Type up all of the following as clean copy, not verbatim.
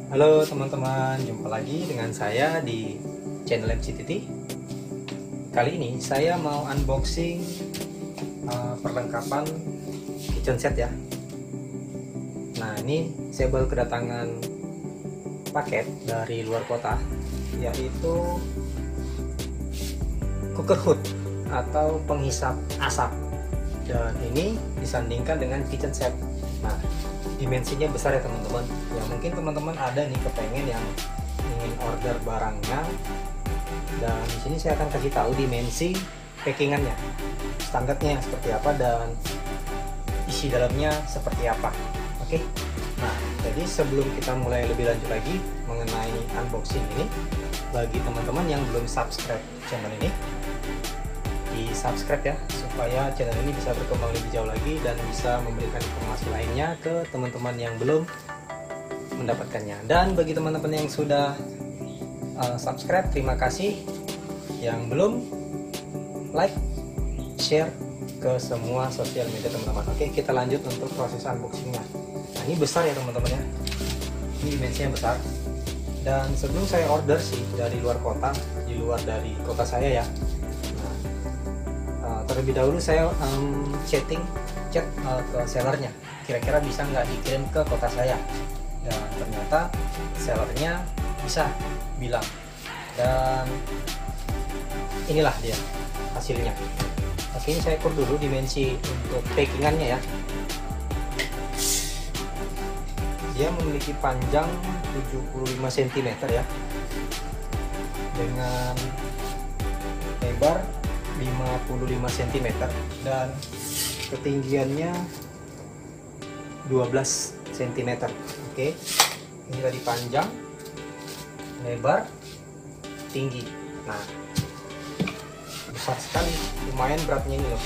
Halo teman-teman, jumpa lagi dengan saya di channel MCTT. Kali ini saya mau unboxing perlengkapan kitchen set ya. Nah, ini saya baru kedatangan paket dari luar kota, yaitu cooker hood atau penghisap asap. Dan ini disandingkan dengan kitchen set. Nah, dimensinya besar ya teman-teman. Ya mungkin teman-teman ada nih kepengen yang ingin order barangnya, dan di sini saya akan kasih tahu dimensi packingannya, standarnya seperti apa dan isi dalamnya seperti apa. Oke. Nah, jadi sebelum kita mulai lebih lanjut lagi mengenai unboxing ini, bagi teman-teman yang belum subscribe channel ini, di subscribe ya, supaya channel ini bisa berkembang lebih jauh lagi dan bisa memberikan informasi lainnya ke teman-teman yang belum mendapatkannya. Dan bagi teman-teman yang sudah subscribe, terima kasih. Yang belum, like, share ke semua sosial media teman-teman. Oke, kita lanjut untuk proses unboxingnya. Nah, ini besar ya teman-teman ya, ini dimensinya besar. Dan sebelum saya order sih dari luar kota, di luar dari kota saya ya, terlebih dahulu saya chat ke sellernya, kira-kira bisa nggak dikirim ke kota saya. Dan ternyata sellernya bisa bilang, dan inilah dia hasilnya. Oke, ini saya ukur dulu dimensi untuk packingannya ya. Dia memiliki panjang 75 cm ya, dengan lebar 55 cm dan ketinggiannya 12 cm. Oke, ini tadi panjang, lebar, tinggi. Nah, besar sekali, lumayan beratnya ini loh.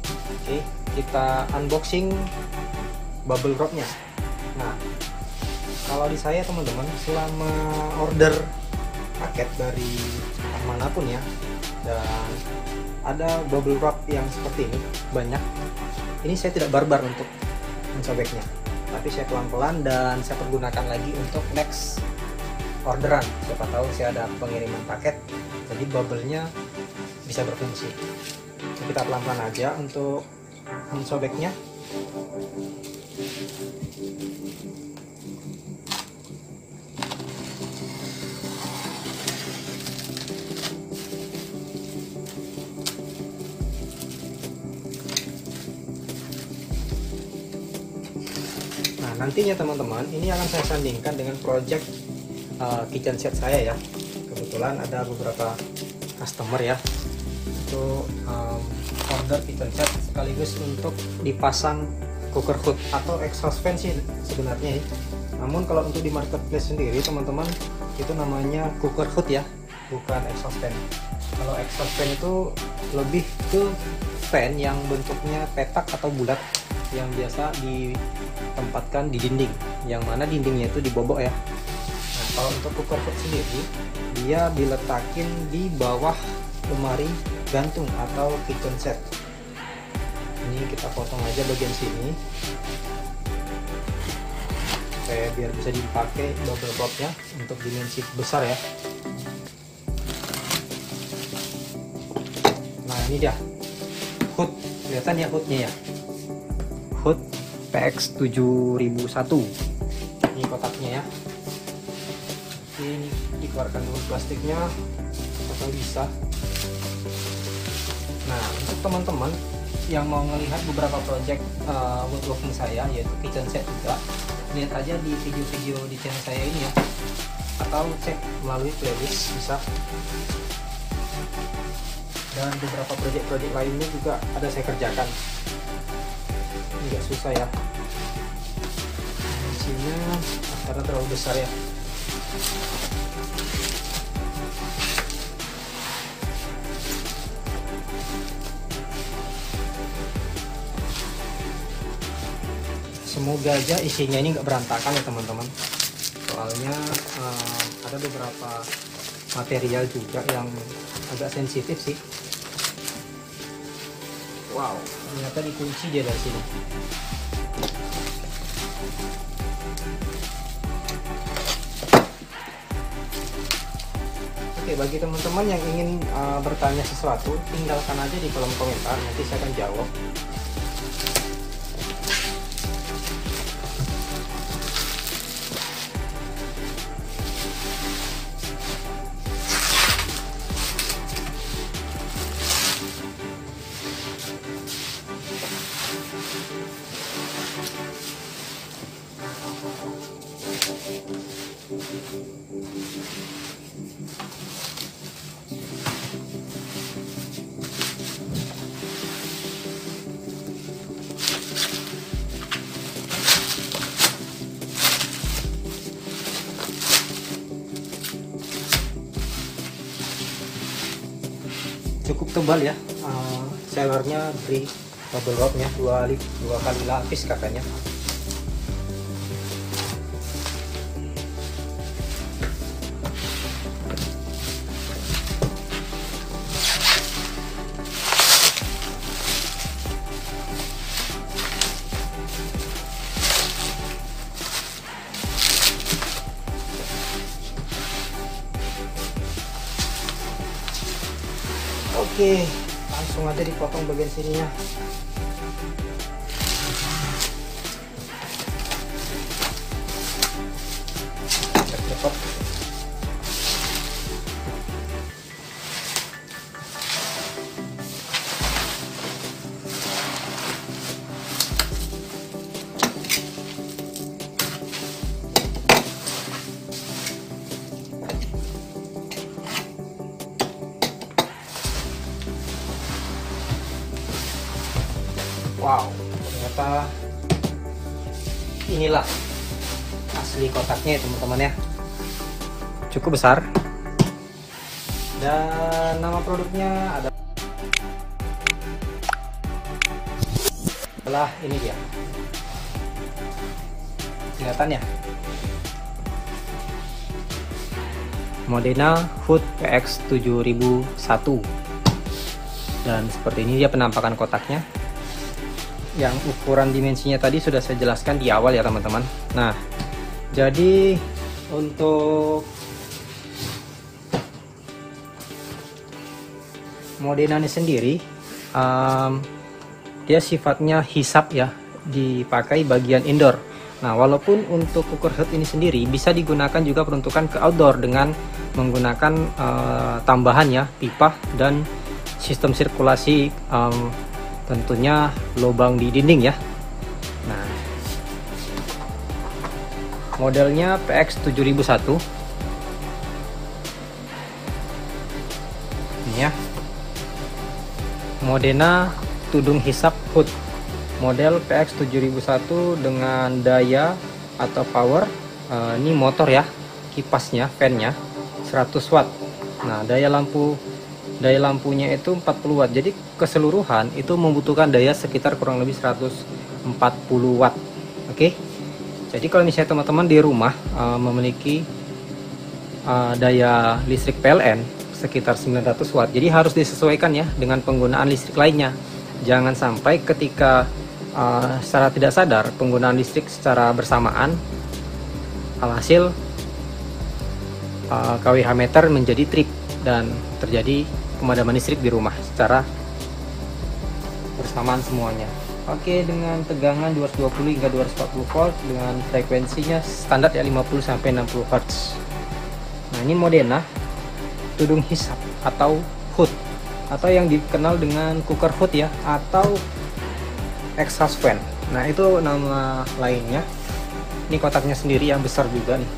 Oke, kita unboxing bubble wrapnya. Nah, kalau di saya teman-teman, selama order paket dari manapun ya, dan ada bubble wrap yang seperti ini banyak, ini saya tidak barbar untuk mensobeknya, tapi saya pelan-pelan dan saya pergunakan lagi untuk next orderan. Siapa tahu saya ada pengiriman paket, jadi bubble-nya bisa berfungsi. Kita pelan-pelan aja untuk mensobeknya. Nantinya teman-teman, ini akan saya sandingkan dengan project kitchen set saya ya. Kebetulan ada beberapa customer ya, itu order kitchen set sekaligus untuk dipasang cooker hood atau exhaust fan sih sebenarnya ya. Namun kalau untuk di marketplace sendiri teman-teman, itu namanya cooker hood ya, bukan exhaust fan. Kalau exhaust fan itu lebih ke fan yang bentuknya petak atau bulat, yang biasa ditempatkan di dinding, yang mana dindingnya itu dibobok ya. Nah, kalau untuk cooker hood sendiri, dia diletakin di bawah lemari gantung atau kitchen set. Ini kita potong aja bagian sini, supaya biar bisa dipakai bubble wrapnya untuk dimensi besar ya. Nah, ini dia hood, kelihatan ya hoodnya ya, hood PX 7001. Ini kotaknya ya. Ini dikeluarkan dulu plastiknya atau bisa. Nah, untuk teman-teman yang mau melihat beberapa project woodworking saya, yaitu kitchen set juga, lihat aja di video-video di channel saya ini ya, atau cek melalui playlist bisa. Dan beberapa project-project lainnya juga ada saya kerjakan. Ini gak susah ya, dimensinya karena terlalu besar ya. Semoga aja isinya ini nggak berantakan ya teman-teman, soalnya ada beberapa material juga yang agak sensitif sih. Wow, ternyata dikunci dia dari sini. Oke, bagi teman-teman yang ingin bertanya sesuatu, tinggalkan aja di kolom komentar, nanti saya akan jawab. Cukup tebal ya, sellernya beri bubble wrapnya dua kali lapis kakaknya. Oke, langsung aja dipotong bagian sininya. Cepet. Wow, ternyata inilah asli kotaknya ya teman-teman ya. Cukup besar. Dan nama produknya ada. Setelah ini dia. Kelihatan ya? Modena Hood PX 7001. Dan seperti ini dia penampakan kotaknya. Yang ukuran dimensinya tadi sudah saya jelaskan di awal ya teman-teman. Nah, jadi untuk Modena ini sendiri dia sifatnya hisap ya, dipakai bagian indoor. Nah, walaupun untuk cooker hood ini sendiri bisa digunakan juga peruntukan ke outdoor dengan menggunakan tambahan ya, pipa dan sistem sirkulasi, tentunya lubang di dinding ya. Nah, modelnya PX 7001 ini ya, Modena tudung hisap hood model PX 7001 dengan daya atau power, ini motor ya, kipasnya, fan-nya 100 watt. Nah, daya lampunya itu 40 watt. Jadi keseluruhan itu membutuhkan daya sekitar kurang lebih 140 watt. Oke. Jadi kalau misalnya teman-teman di rumah memiliki daya listrik PLN sekitar 900 watt, jadi harus disesuaikan ya dengan penggunaan listrik lainnya. Jangan sampai ketika secara tidak sadar penggunaan listrik secara bersamaan, alhasil kWh meter menjadi trip dan terjadi pemadaman listrik di rumah secara bersamaan semuanya. Oke, dengan tegangan 220 hingga 240 volt dengan frekuensinya standar ya 50 sampai 60 Hz. Nah, ini Modena tudung hisap atau hood, atau yang dikenal dengan cooker hood ya, atau exhaust fan. Nah, itu nama lainnya. Ini kotaknya sendiri yang besar juga nih.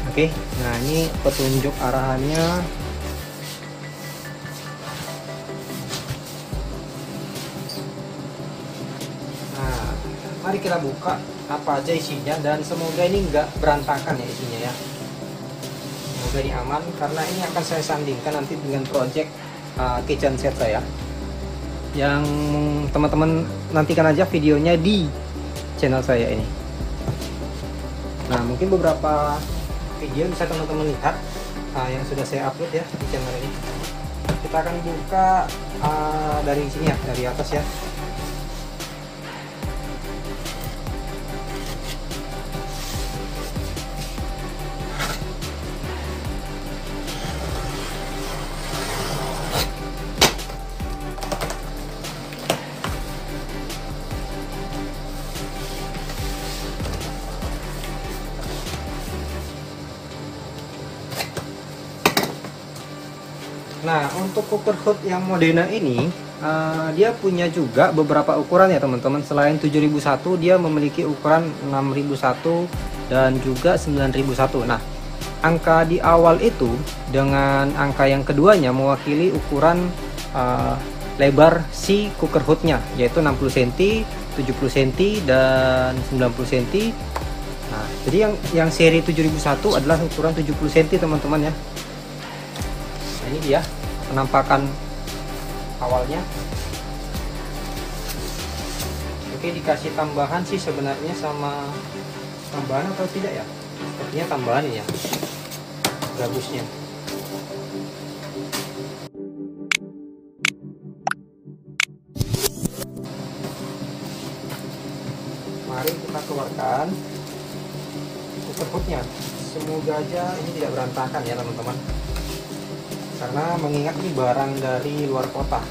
Oke, nah ini petunjuk arahannya. Nah, mari kita buka apa aja isinya, dan semoga ini nggak berantakan ya isinya ya. Semoga ini aman, karena ini akan saya sandingkan nanti dengan project kitchen set saya. Yang teman-teman nantikan aja videonya di channel saya ini. Nah, mungkin beberapa video bisa teman-teman lihat yang sudah saya upload ya di channel ini. Kita akan buka dari sini ya, dari atas ya. Nah, untuk cooker hood yang Modena ini dia punya juga beberapa ukuran ya teman-teman. Selain 7001 dia memiliki ukuran 6001 dan juga 9001. Nah, angka di awal itu dengan angka yang keduanya mewakili ukuran lebar si cooker hoodnya, yaitu 60 cm, 70 cm, dan 90 cm. Nah, jadi yang seri 7001 adalah ukuran 70 cm teman-teman ya. Nah, ini dia penampakan awalnya. Oke, dikasih tambahan sih sebenarnya, sama tambahan atau tidak ya? Sepertinya tambahan ya, gabusnya. Mari kita keluarkan cooker hoodnya. Semoga aja ini tidak berantakan ya teman-teman, karena mengingat ini barang dari luar kota,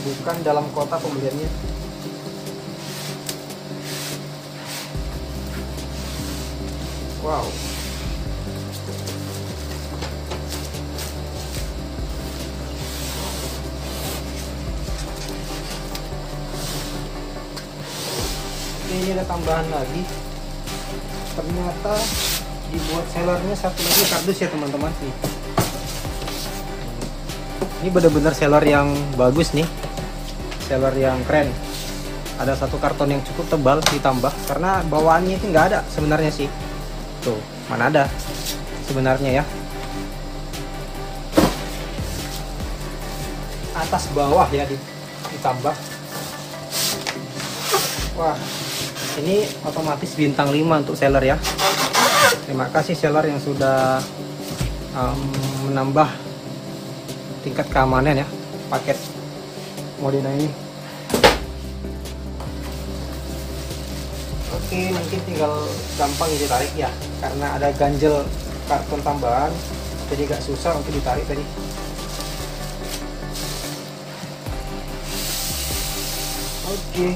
bukan dalam kota pembeliannya. Wow, ini ada tambahan lagi, ternyata dibuat sellernya satu lagi kardus ya teman-teman. Nih, ini benar-benar seller yang bagus nih, seller yang keren. Ada satu karton yang cukup tebal ditambah, karena bawaannya itu nggak ada sebenarnya sih. Tuh, mana ada sebenarnya ya. Atas bawah ya ditambah. Wah, ini otomatis bintang 5 untuk seller ya. Terima kasih seller yang sudah menambah tingkat keamanan ya paket Modena ini. Oke, mungkin tinggal gampang ditarik ya, karena ada ganjel karton tambahan, jadi gak susah untuk ditarik tadi. Oke.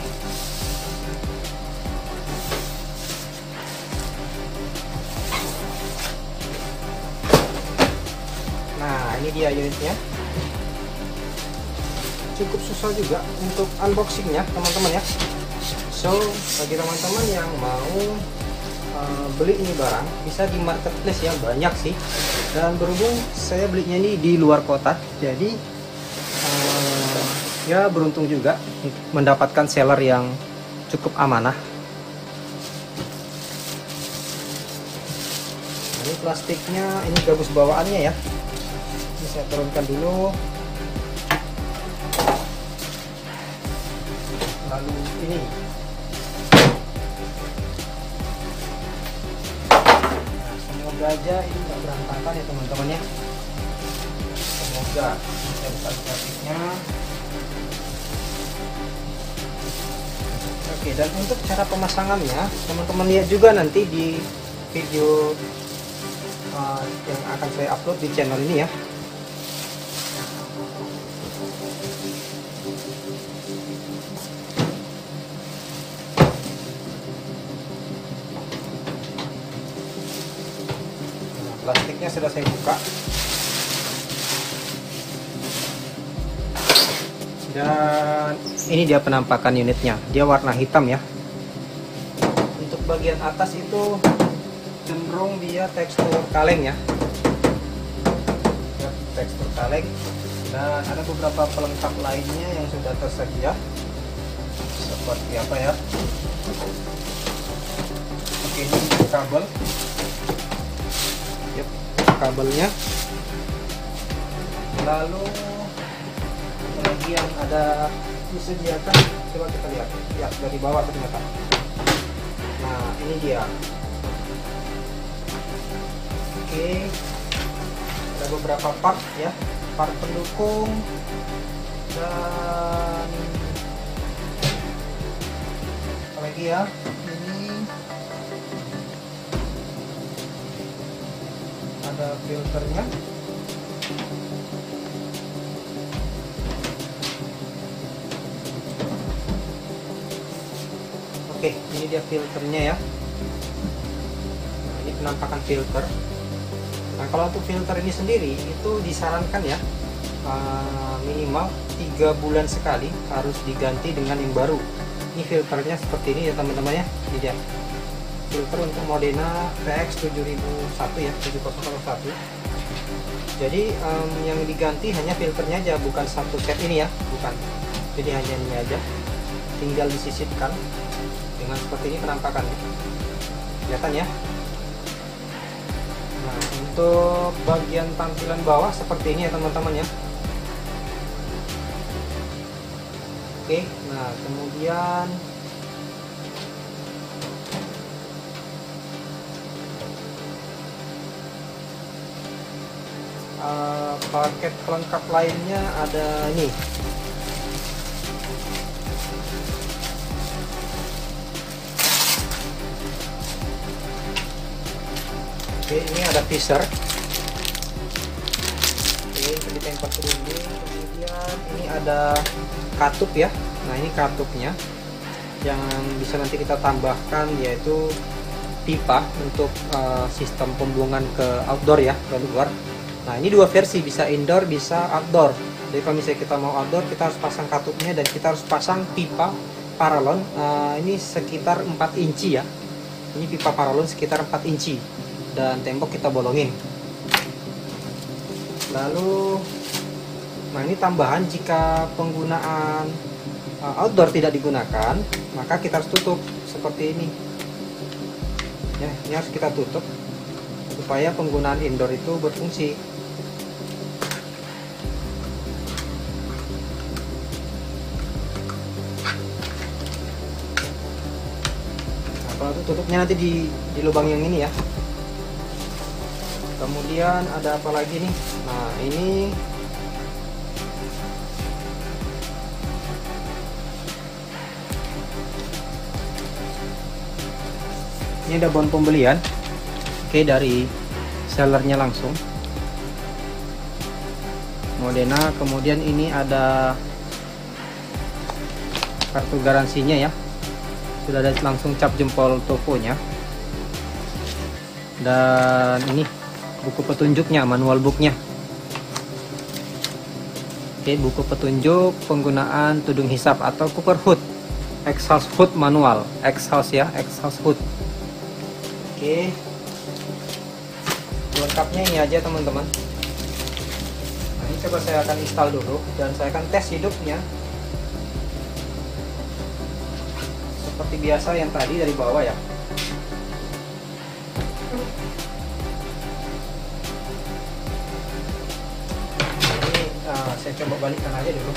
Nah, ini dia unitnya. Cukup susah juga untuk unboxingnya teman-teman ya. So, bagi teman-teman yang mau beli ini barang, bisa di marketplace ya, banyak sih. Dan berhubung saya belinya ini di luar kota, jadi ya beruntung juga mendapatkan seller yang cukup amanah. Nah, ini plastiknya, ini gabus bawaannya ya. Ini saya turunkan dulu. Lalu ini. Semoga aja ini nggak berantakan ya teman-teman ya. Semoga saya buka plastiknya. Oke, dan untuk cara pemasangannya teman-teman lihat juga nanti di video yang akan saya upload di channel ini ya. Plastiknya sudah saya buka, dan ini dia penampakan unitnya. Dia warna hitam ya. Untuk bagian atas itu cenderung dia tekstur kaleng ya, tekstur kaleng. Dan ada beberapa pelengkap lainnya yang sudah tersedia, seperti apa ya. Oke, ini kabel. Kabelnya, lalu lagi yang ada disediakan, coba kita lihat ya, dari bawah ternyata. Nah, ini dia. Oke, ada beberapa part ya, part pendukung, dan apa lagi ya, ini ada filternya. Oke, ini dia filternya ya. Nah, ini penampakan filter. Nah, kalau untuk filter ini sendiri itu disarankan ya minimal 3 bulan sekali harus diganti dengan yang baru. Ini filternya seperti ini ya teman-teman ya. Ini dia filter untuk Modena PX 7001 ya, 7001. Jadi yang diganti hanya filternya aja, bukan satu set ini ya, bukan. Jadi hanya ini aja, tinggal disisipkan dengan seperti ini penampakannya, kelihatan ya. Nah, untuk bagian tampilan bawah seperti ini ya teman-teman ya. Oke, nah kemudian paket pelengkap lainnya ada ini. Oke, ini ada teaser. Oke, itu ditempel dulu. Kemudian ini ada katup ya. Nah, ini katupnya yang bisa nanti kita tambahkan, yaitu pipa untuk sistem pembuangan ke outdoor ya, ke luar. Nah, ini dua versi, bisa indoor bisa outdoor. Jadi kalau misalnya kita mau outdoor, kita harus pasang katupnya dan kita harus pasang pipa paralon. Ini sekitar 4 inci ya. Ini pipa paralon sekitar 4 inci dan tembok kita bolongin. Lalu nah, ini tambahan jika penggunaan outdoor tidak digunakan, maka kita harus tutup seperti ini ya. Ini harus kita tutup supaya penggunaan indoor itu berfungsi. Nah, kalau tutupnya nanti di lubang yang ini ya. Kemudian ada apa lagi nih? Nah, ini ada bon pembelian. Oke, dari sellernya langsung Modena. Kemudian ini ada kartu garansinya ya, sudah ada langsung cap jempol tokonya. Dan ini buku petunjuknya, manual booknya. Oke, buku petunjuk penggunaan tudung hisap atau cooper hood, exhaust hood manual, exhaust ya, exhaust hood. Oke, lengkapnya ini aja teman-teman. Nah, ini coba saya akan install dulu dan saya akan tes hidupnya seperti biasa yang tadi dari bawah ya. Saya coba balikkan aja dulu.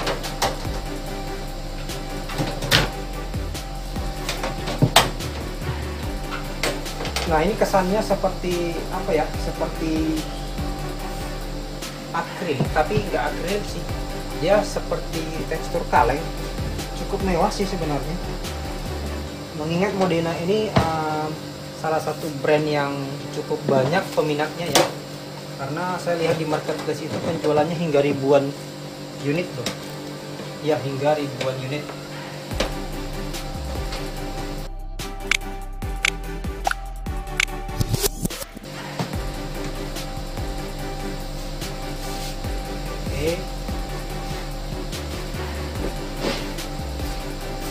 Nah, ini kesannya seperti apa ya, seperti akril, tapi nggak akril sih, dia seperti tekstur kaleng. Cukup mewah sih sebenarnya, mengingat Modena ini salah satu brand yang cukup banyak peminatnya ya, karena saya lihat di marketplace itu penjualannya hingga ribuan unit loh ya, hingga ribuan unit. Oke,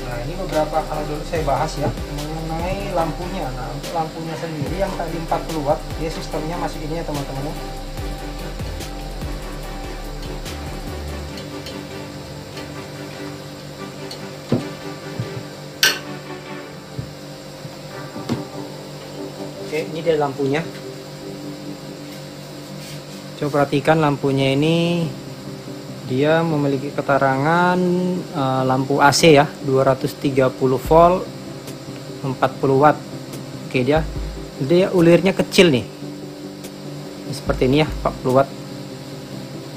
nah ini beberapa hal dulu saya bahas ya mengenai lampunya. Nah, untuk lampunya sendiri yang tadi 40 watt, dia sistemnya masih ini ya teman-teman. Oke, ini dia lampunya. Coba perhatikan lampunya ini, dia memiliki keterangan lampu AC ya, 230 volt 40 watt. Oke, dia ulirnya kecil nih, seperti ini ya, 40 watt.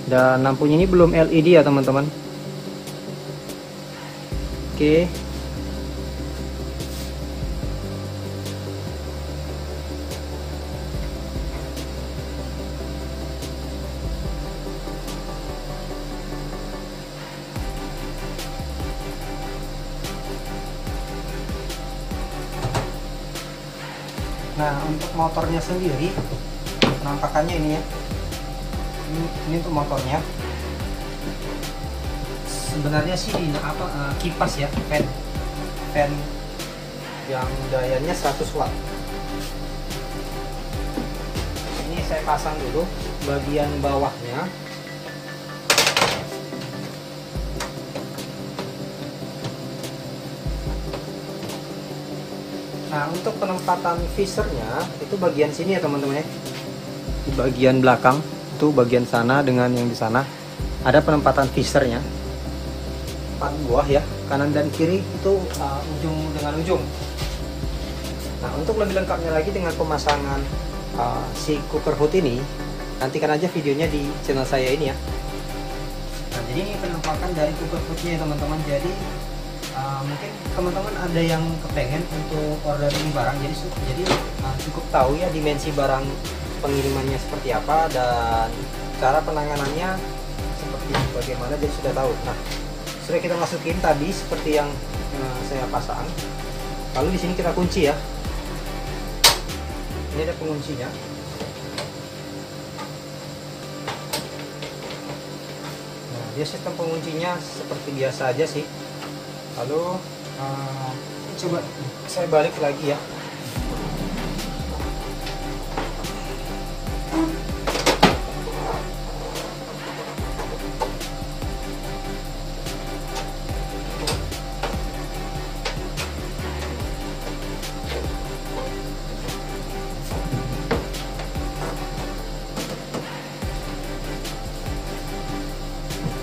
Dan lampunya ini belum LED ya teman-teman. Oke, nah untuk motornya sendiri penampakannya ini ya. Ini untuk motornya. Sebenarnya sih ini kipas ya, fan yang dayanya 100 watt. Ini saya pasang dulu bagian bawahnya. Nah, untuk penempatan visornya itu bagian sini ya teman-teman ya. Di bagian belakang itu bagian sana dengan yang di sana ada penempatan visornya. 4 buah ya, kanan dan kiri itu ujung dengan ujung. Nah, untuk lebih lengkapnya lagi dengan pemasangan si cooker hood ini, nantikan aja videonya di channel saya ini ya. Nah, jadi ini penampakan dari cooker hoodnya ya teman-teman. Jadi mungkin teman-teman ada yang kepengen untuk order ini barang, jadi cukup tahu ya dimensi barang pengirimannya seperti apa dan cara penanganannya seperti bagaimana, jadi sudah tahu. Nah, sudah kita masukin tadi seperti yang saya pasang. Lalu di sini kita kunci ya. Ini ada penguncinya. Nah, dia sistem penguncinya seperti biasa aja sih. Lalu coba saya balik lagi ya.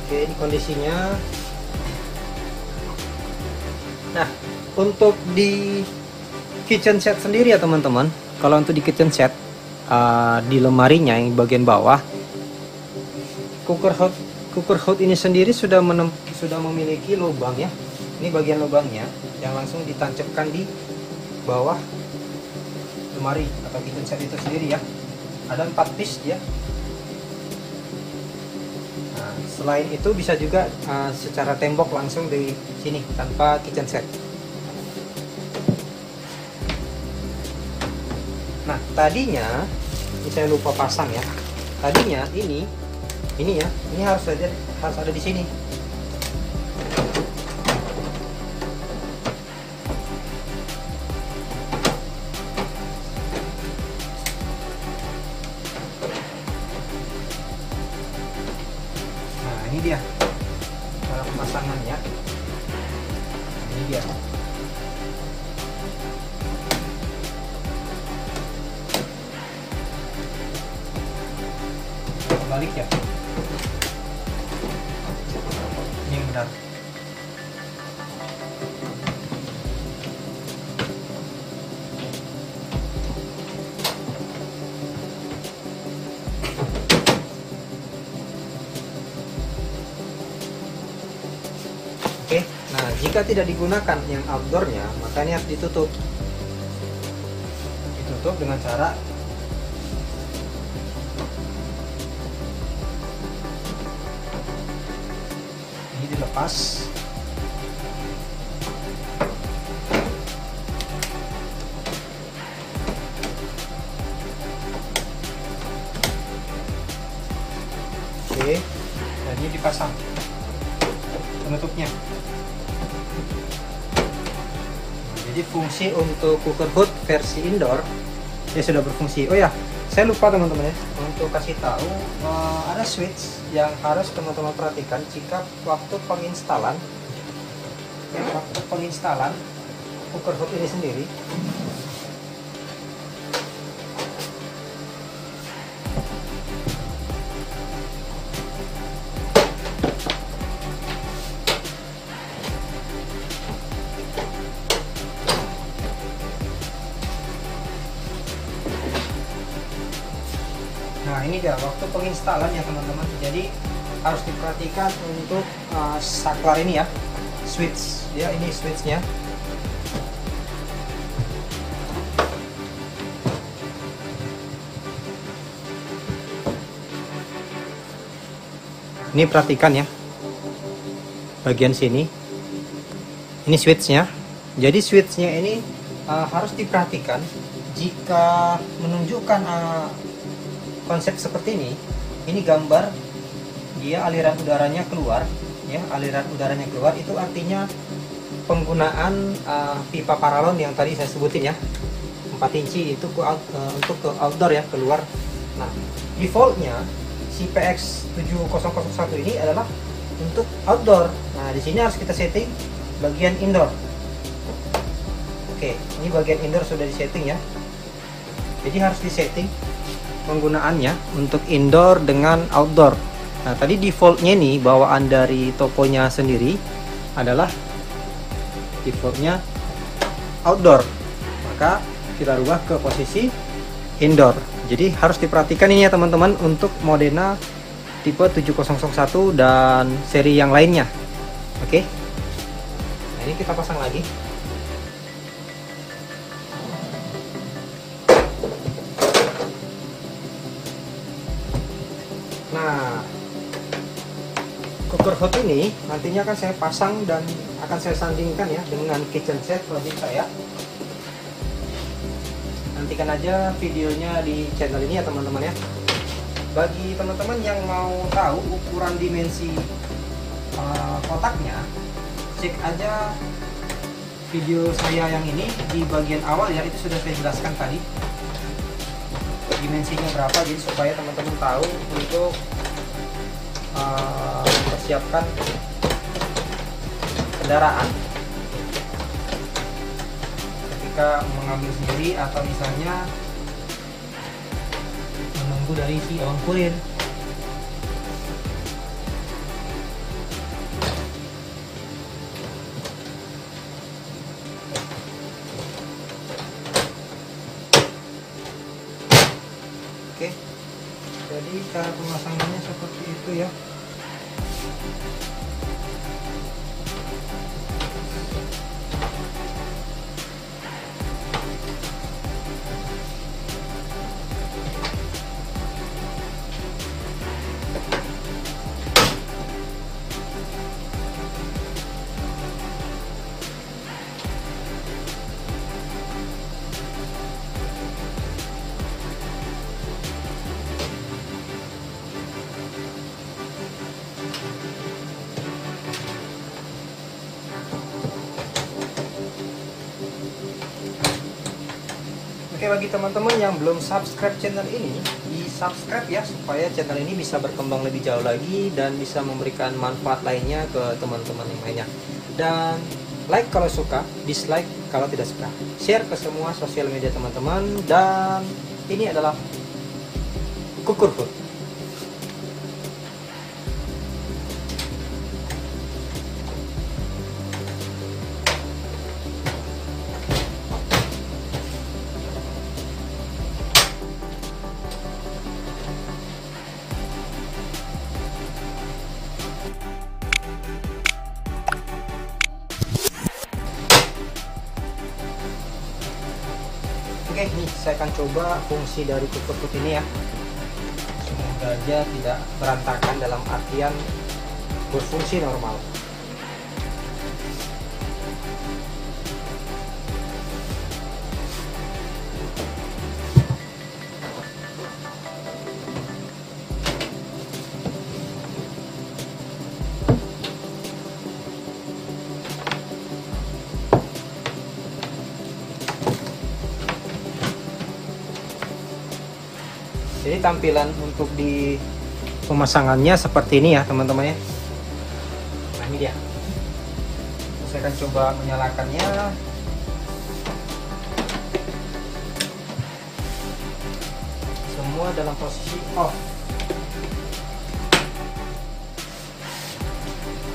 Oke, ini kondisinya. Nah, untuk di kitchen set sendiri ya teman-teman, kalau untuk di kitchen set di lemarinya yang bagian bawah, cooker hood ini sendiri sudah memiliki lubang ya. Ini bagian lubangnya yang langsung ditancapkan di bawah lemari atau kitchen set itu sendiri ya. Ada 4 piece ya. Nah, selain itu bisa juga secara tembok langsung dari sini tanpa kitchen set. Nah, tadinya ini saya lupa pasang ya. Tadinya ini ya, ini harus ada di sini. Nah, ini dia cara pemasangannya. Ini dia. Balik ya. Ini yang benar. Oke, nah jika tidak digunakan yang outdoornya, maka ini harus ditutup. Ditutup dengan cara ini dilepas. Oke, dan ini dipasang penutupnya. Jadi fungsi untuk cooker hood versi indoor ya sudah berfungsi. Oh ya, saya lupa teman-teman ya untuk kasih tahu ada switch yang harus teman-teman perhatikan jika waktu penginstalan cooker hood ini sendiri. Nah, ini dia waktu penginstalan ya teman-teman. Jadi harus diperhatikan untuk saklar ini ya, switch ya, ini switchnya. Ini perhatikan ya, bagian sini ini switchnya. Jadi switchnya ini harus diperhatikan jika menunjukkan konsep seperti ini gambar dia aliran udaranya keluar ya, aliran udaranya keluar itu artinya penggunaan pipa paralon yang tadi saya sebutin ya, 4 inci itu untuk ke outdoor ya, keluar. Nah, defaultnya si PX7001 ini adalah untuk outdoor. Nah, di sini harus kita setting bagian indoor. Oke, ini bagian indoor sudah disetting ya. Jadi harus disetting penggunaannya untuk indoor dengan outdoor. Nah, tadi defaultnya nih bawaan dari tokonya sendiri adalah defaultnya outdoor, maka kita rubah ke posisi indoor. Jadi harus diperhatikan ini ya teman-teman untuk Modena tipe 7001 dan seri yang lainnya. Oke, nah ini kita pasang lagi. Nah, cooker hood ini nantinya akan saya pasang dan akan saya sandingkan ya dengan kitchen set project saya. Nantikan aja videonya di channel ini ya teman-teman ya. Bagi teman-teman yang mau tahu ukuran dimensi kotaknya, cek aja video saya yang ini di bagian awal ya, itu sudah saya jelaskan tadi dimensinya berapa, jadi supaya teman-teman tahu untuk mempersiapkan kendaraan ketika mengambil sendiri atau misalnya menunggu dari si abang kurir. Oke, jadi cara pemasangannya seperti itu ya. Oke, bagi teman-teman yang belum subscribe channel ini, di subscribe ya supaya channel ini bisa berkembang lebih jauh lagi dan bisa memberikan manfaat lainnya ke teman-teman yang lainnya. Dan like kalau suka, dislike kalau tidak suka. Share ke semua sosial media teman-teman, dan ini adalah cooker hood. Oke, nih saya akan coba fungsi dari cooker hood ini ya. Semoga aja tidak berantakan dalam artian berfungsi normal. Jadi tampilan untuk di pemasangannya seperti ini ya teman-teman ya. Nah ini dia. Saya akan coba menyalakannya. Semua dalam posisi off.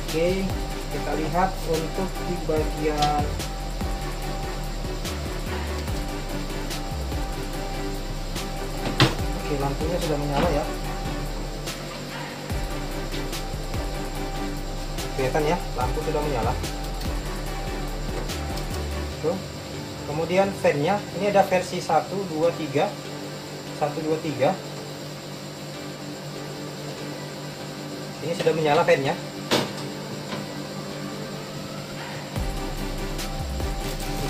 Oke, kita lihat untuk di bagian lampunya sudah menyala ya, kelihatan ya, lampu sudah menyala tuh. Kemudian fan-nya ini ada versi 1, 2, 3 ini sudah menyala fan-nya.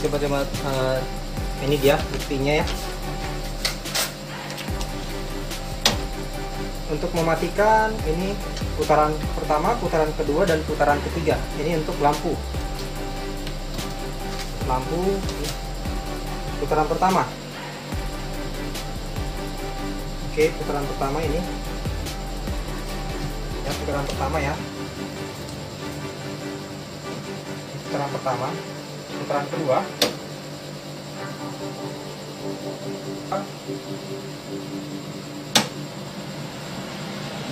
Coba ini dia buktinya ya. untuk mematikan ini putaran pertama, putaran kedua, dan putaran ketiga. Ini untuk lampu putaran pertama. Oke, putaran pertama ini ya, putaran pertama ya, putaran pertama. Putaran kedua,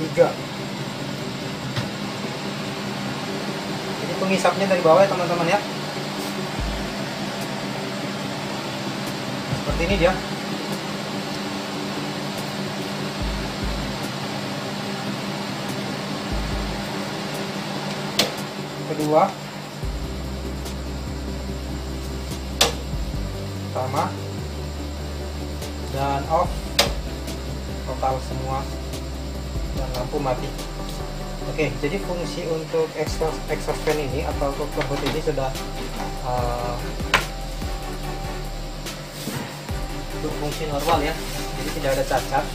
tiga. Jadi penghisapnya dari bawah ya teman-teman ya, seperti ini dia. Kedua, pertama, dan off total semua dan lampu mati. Oke, jadi fungsi untuk exhaust fan ini atau cooker hood ini sudah berfungsi normal ya, jadi tidak ada cacat.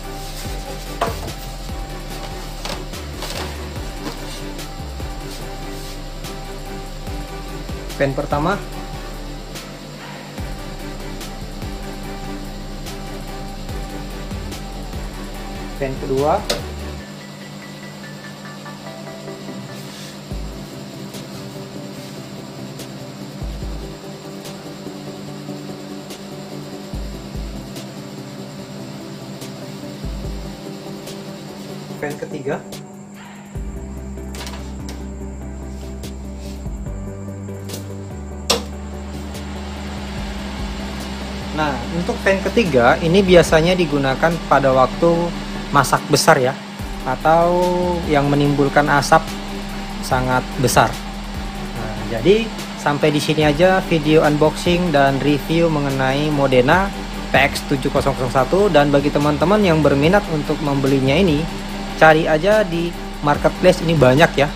Fan pertama, fan kedua, fan ketiga, nah untuk fan ketiga ini biasanya digunakan pada waktu masak besar ya, atau yang menimbulkan asap sangat besar. Nah, jadi sampai di sini aja video unboxing dan review mengenai Modena PX7001, dan bagi teman-teman yang berminat untuk membelinya ini, cari aja di marketplace, ini banyak ya.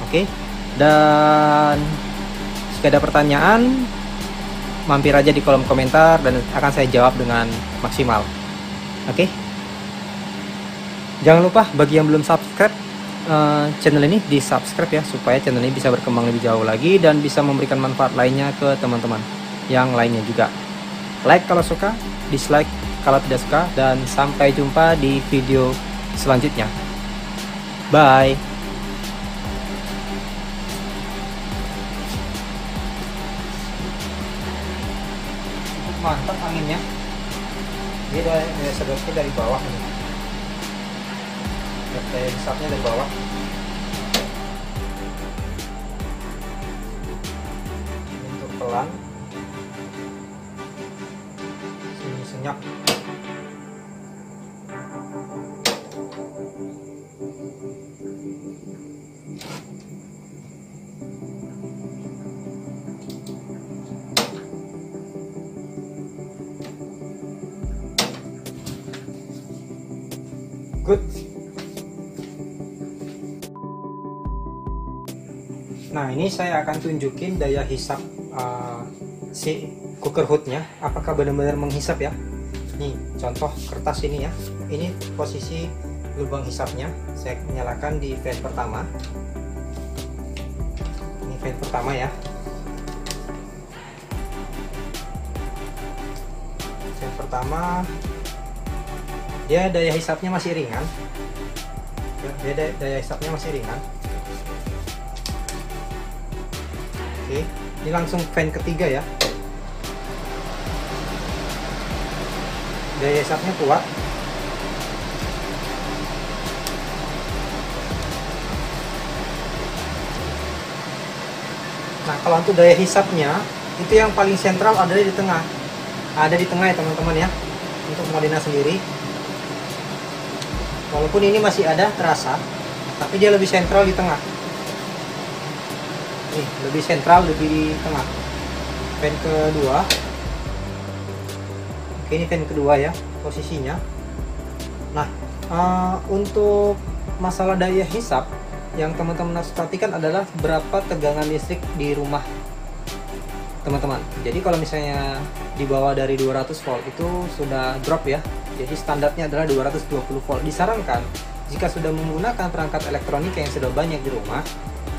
Oke, dan jika ada pertanyaan mampir aja di kolom komentar dan akan saya jawab dengan maksimal. Oke, jangan lupa bagi yang belum subscribe channel ini di subscribe ya, supaya channel ini bisa berkembang lebih jauh lagi dan bisa memberikan manfaat lainnya ke teman-teman yang lainnya juga. Like kalau suka, dislike kalau tidak suka, dan sampai jumpa di video selanjutnya. Bye. Mantap anginnya, dia daya sedotnya dari bawah nih, daya hisapnya dari bawah. Untuk pelan, sini senyap. Good. Nah, ini saya akan tunjukin daya hisap si cooker hoodnya, apakah benar-benar menghisap ya. Nih contoh kertas ini ya, ini posisi lubang hisapnya. Saya nyalakan di fan pertama, ini fan pertama ya, fan pertama. Dia daya hisapnya masih ringan, dia daya hisapnya masih ringan. Oke, ini langsung fan ketiga ya, daya hisapnya kuat. Nah, kalau untuk daya hisapnya itu yang paling sentral ada di tengah, ya teman-teman ya, untuk Modena sendiri. Walaupun ini masih ada terasa, tapi dia lebih sentral di tengah. Nih, lebih sentral, lebih di tengah. Fan kedua. Oke, ini fan kedua ya posisinya. Nah, untuk masalah daya hisap yang teman-teman harus perhatikan adalah berapa tegangan listrik di rumah teman-teman. Jadi kalau misalnya di bawah dari 200 volt itu sudah drop ya. Jadi standarnya adalah 220 volt. Disarankan jika sudah menggunakan perangkat elektronik yang sudah banyak di rumah,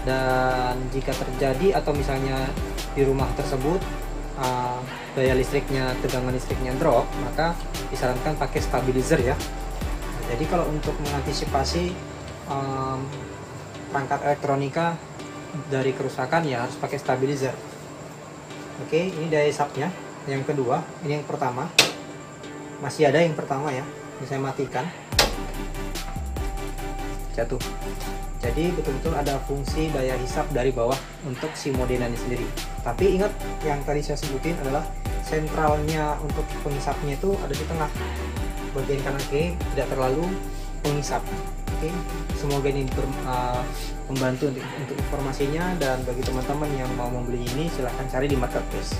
dan jika terjadi atau misalnya di rumah tersebut daya listriknya, tegangan listriknya drop, maka disarankan pakai stabilizer ya. Jadi kalau untuk mengantisipasi perangkat elektronika dari kerusakan ya harus pakai stabilizer. Oke, ini daya hisapnya. Yang kedua, ini yang pertama. Masih ada yang pertama ya. Ini saya matikan. Jatuh. Jadi betul-betul ada fungsi daya hisap dari bawah untuk si modena ini sendiri. Tapi ingat yang tadi saya sebutin adalah sentralnya untuk penghisapnya itu ada di tengah. Bagian kanan kiri tidak terlalu penghisap. Oke, semoga ini membantu untuk informasinya, dan bagi teman-teman yang mau membeli ini silahkan cari di marketplace.